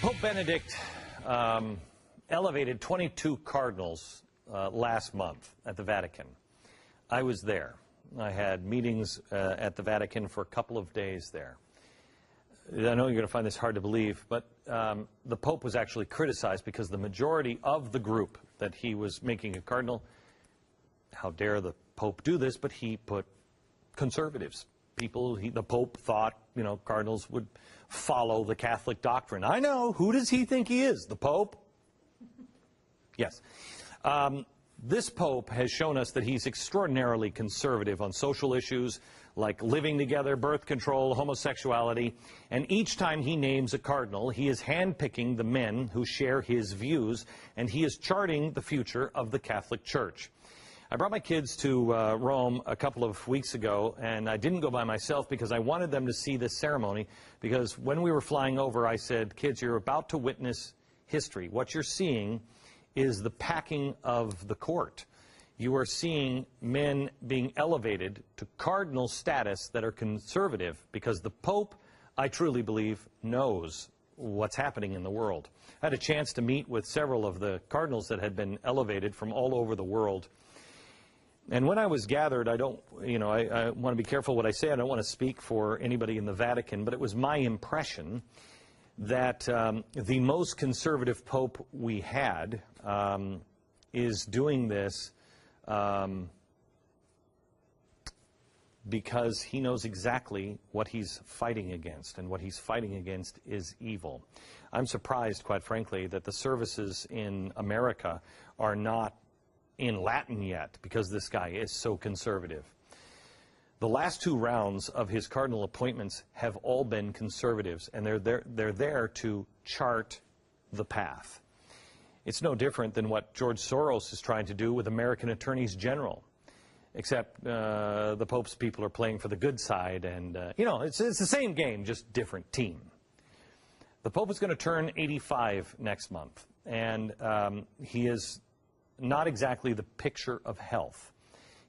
Pope Benedict elevated 22 cardinals last month at the Vatican. I was there. I had meetings at the Vatican for a couple of days there. I know you're going to find this hard to believe, but the Pope was actually criticized because the majority of the group that he was making a cardinal, how dare the Pope do this, but he put conservatives. People, the Pope thought, cardinals would follow the Catholic doctrine. I know. Who does he think he is? The Pope? Yes. This Pope has shown us that he's extraordinarily conservative on social issues like living together, birth control, homosexuality, and each time he names a cardinal, he is handpicking the men who share his views, and he is charting the future of the Catholic Church. I brought my kids to Rome a couple of weeks ago, and I didn't go by myself because I wanted them to see this ceremony, because when we were flying over, I said, kids, you're about to witness history. What you're seeing is the packing of the court. You are seeing men being elevated to cardinal status that are conservative, because the Pope, I truly believe, knows what's happening in the world. I had a chance to meet with several of the cardinals that had been elevated from all over the world. And when I was gathered, I want to be careful what I say. I don't want to speak for anybody in the Vatican, but it was my impression that the most conservative Pope we had is doing this because he knows exactly what he's fighting against, and what he's fighting against is evil. I'm surprised, quite frankly, that the services in America are not in Latin yet, because this guy is so conservative. The last two rounds of his cardinal appointments have all been conservatives, and they're there to chart the path. It's no different than what George Soros is trying to do with American attorneys general, except the Pope's people are playing for the good side, and it's the same game, just different team. The Pope is going to turn 85 next month, and he is not exactly the picture of health.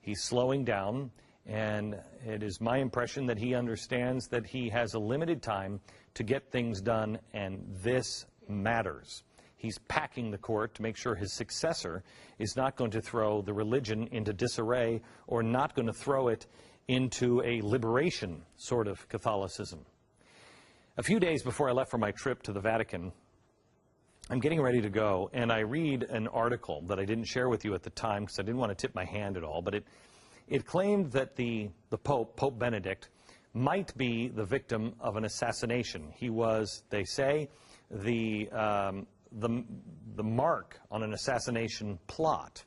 He's slowing down, and it is my impression that he understands that he has a limited time to get things done, and this matters. He's packing the court to make sure his successor is not going to throw the religion into disarray, or not going to throw it into a liberation sort of Catholicism. A few days before I left for my trip to the Vatican, I'm getting ready to go, and I read an article that I didn't share with you at the time because I didn't want to tip my hand at all, but it claimed that the Pope, Pope Benedict, might be the victim of an assassination. He was, they say, the mark on an assassination plot.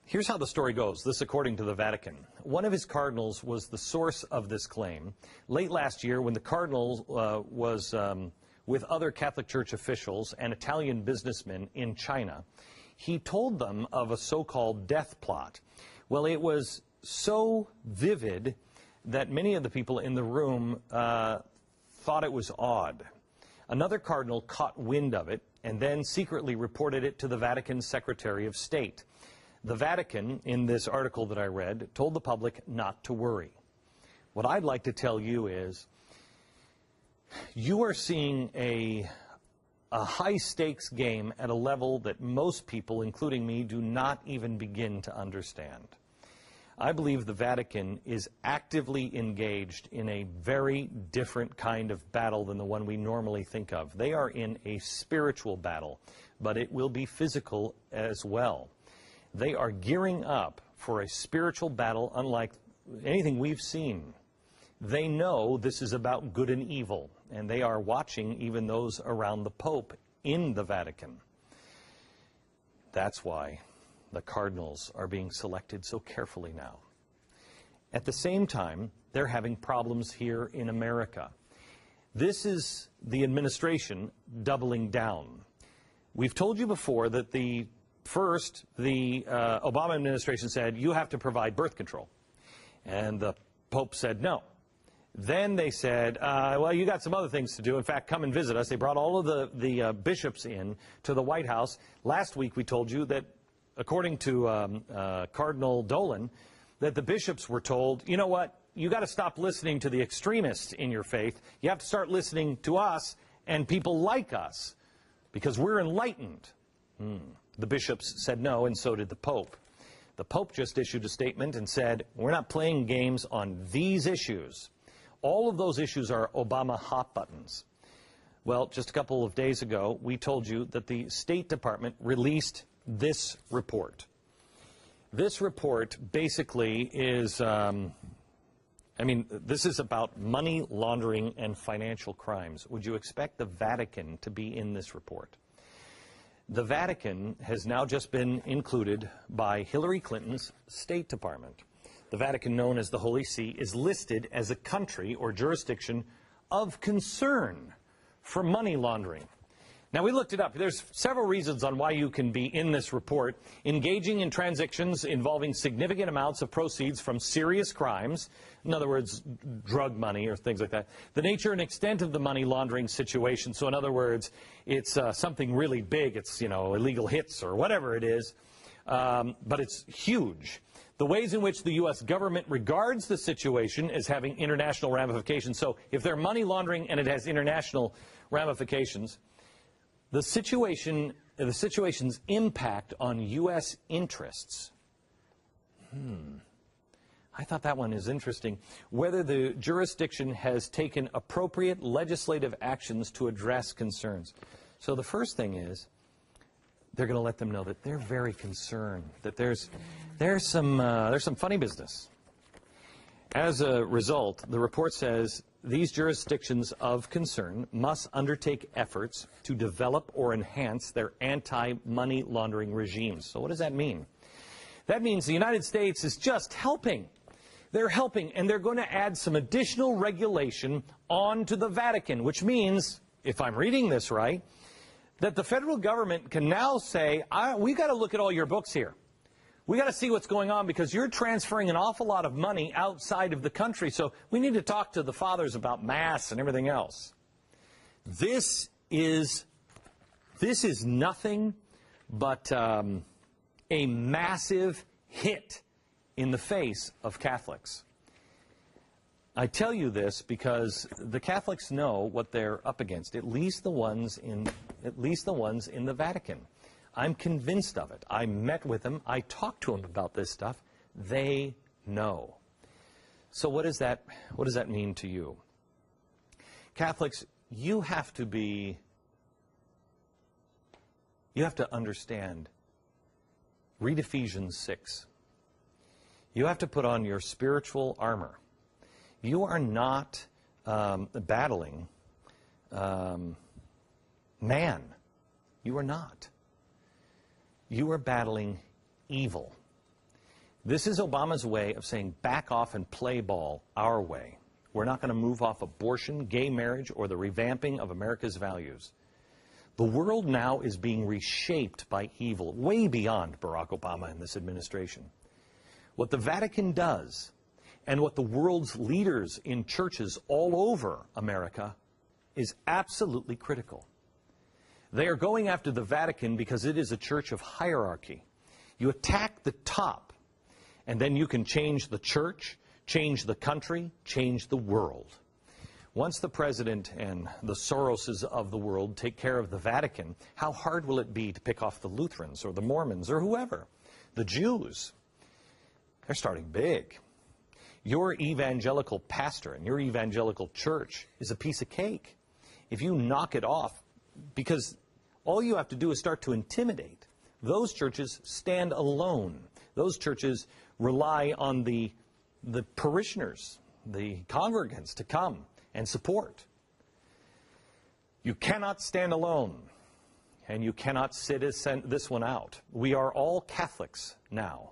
Here's how the story goes, this according to the Vatican. One of his cardinals was the source of this claim. Late last year, when the cardinal was with other Catholic Church officials and Italian businessmen in China, he told them of a so-called death plot. Well, it was so vivid that many of the people in the room thought it was odd. Another cardinal caught wind of it and then secretly reported it to the Vatican Secretary of State. The Vatican, in this article that I read, told the public not to worry. What I'd like to tell you is, you are seeing a high-stakes game at a level that most people, including me, do not even begin to understand. I believe the Vatican is actively engaged in a very different kind of battle than the one we normally think of. They are in a spiritual battle, but it will be physical as well. They are gearing up for a spiritual battle unlike anything we've seen. They know this is about good and evil, and they are watching even those around the Pope in the Vatican. That's why the cardinals are being selected so carefully now. At the same time, they're having problems here in America. This is the administration doubling down. We've told you before that the Obama administration said, you have to provide birth control. And the Pope said no. Then they said, well, you got some other things to do. In fact, come and visit us. They brought all of the bishops in to the White House. Last week we told you that, according to Cardinal Dolan, that the bishops were told, you know what, you got to stop listening to the extremists in your faith. You have to start listening to us and people like us because we're enlightened. The bishops said no, and so did the Pope. The Pope just issued a statement and said, we're not playing games on these issues. All of those issues are Obama hot buttons. Well, just a couple of days ago, we told you that the State Department released this report. This report basically is, this is about money laundering and financial crimes. Would you expect the Vatican to be in this report? The Vatican has now just been included by Hillary Clinton's State Department. The Vatican, known as the Holy See, is listed as a country or jurisdiction of concern for money laundering. Now, we looked it up. There's several reasons on why you can be in this report. Engaging in transactions involving significant amounts of proceeds from serious crimes, in other words, drug money or things like that. The nature and extent of the money laundering situation, so in other words, it's something really big. It's, illegal hits or whatever it is, but it's huge. The ways in which the U.S. government regards the situation as having international ramifications. So if they're money laundering and it has international ramifications, the situation's impact on U.S. interests. I thought that one is interesting. Whether the jurisdiction has taken appropriate legislative actions to address concerns. So the first thing is, they're going to let them know that they're very concerned, that there's some funny business. As a result, the report says these jurisdictions of concern must undertake efforts to develop or enhance their anti-money laundering regimes. So what does that mean? That means the United States is just helping. They're helping, and they're going to add some additional regulation onto the Vatican, which means, if I'm reading this right, that the federal government can now say, we've got to look at all your books here. We got to see what's going on because you're transferring an awful lot of money outside of the country. So we need to talk to the fathers about Mass and everything else. This is nothing but a massive hit in the face of Catholics. I tell you this because the Catholics know what they're up against, at least the ones in the Vatican. I'm convinced of it. I met with them. I talked to them about this stuff. They know. So what does that mean to you? Catholics, you have to understand. Read Ephesians 6. You have to put on your spiritual armor. You are not battling man. You are not. You are battling evil. This is Obama's way of saying back off and play ball our way. We're not going to move off abortion, gay marriage, or the revamping of America's values. The world now is being reshaped by evil, way beyond Barack Obama and this administration. What the Vatican does, and what the world's leaders in churches all over America, is absolutely critical. They are going after the Vatican because it is a church of hierarchy. You attack the top, and then you can change the church, change the country, change the world. Once the president and the Soroses of the world take care of the Vatican, how hard will it be to pick off the Lutherans or the Mormons or whoever? The Jews. They're starting big. Your evangelical pastor and your evangelical church is a piece of cake. If you knock it off, because all you have to do is start to intimidate. Those churches stand alone. Those churches rely on the parishioners, the congregants to come and support. You cannot stand alone, and you cannot sit this one out. We are all Catholics now.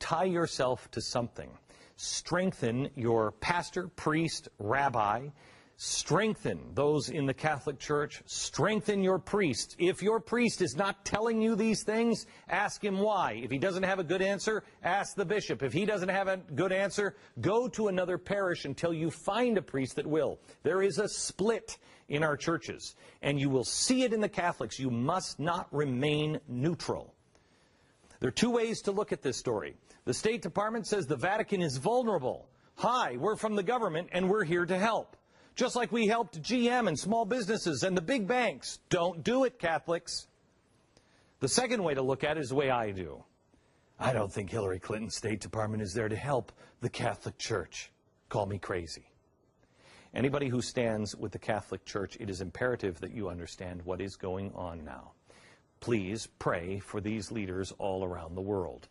Tie yourself to something. Strengthen your pastor, priest, rabbi. Strengthen those in the Catholic Church. Strengthen your priest. If your priest is not telling you these things, ask him why. If he doesn't have a good answer, ask the bishop. If he doesn't have a good answer, go to another parish until you find a priest that will. There is a split in our churches, and you will see it in the Catholics. You must not remain neutral. There are two ways to look at this story. The State Department says the Vatican is vulnerable. Hi, we're from the government, and we're here to help. Just like we helped GM and small businesses and the big banks. Don't do it, Catholics. The second way to look at it is the way I do. I don't think Hillary Clinton's State Department is there to help the Catholic Church. Call me crazy. Anybody who stands with the Catholic Church, it is imperative that you understand what is going on now. Please pray for these leaders all around the world.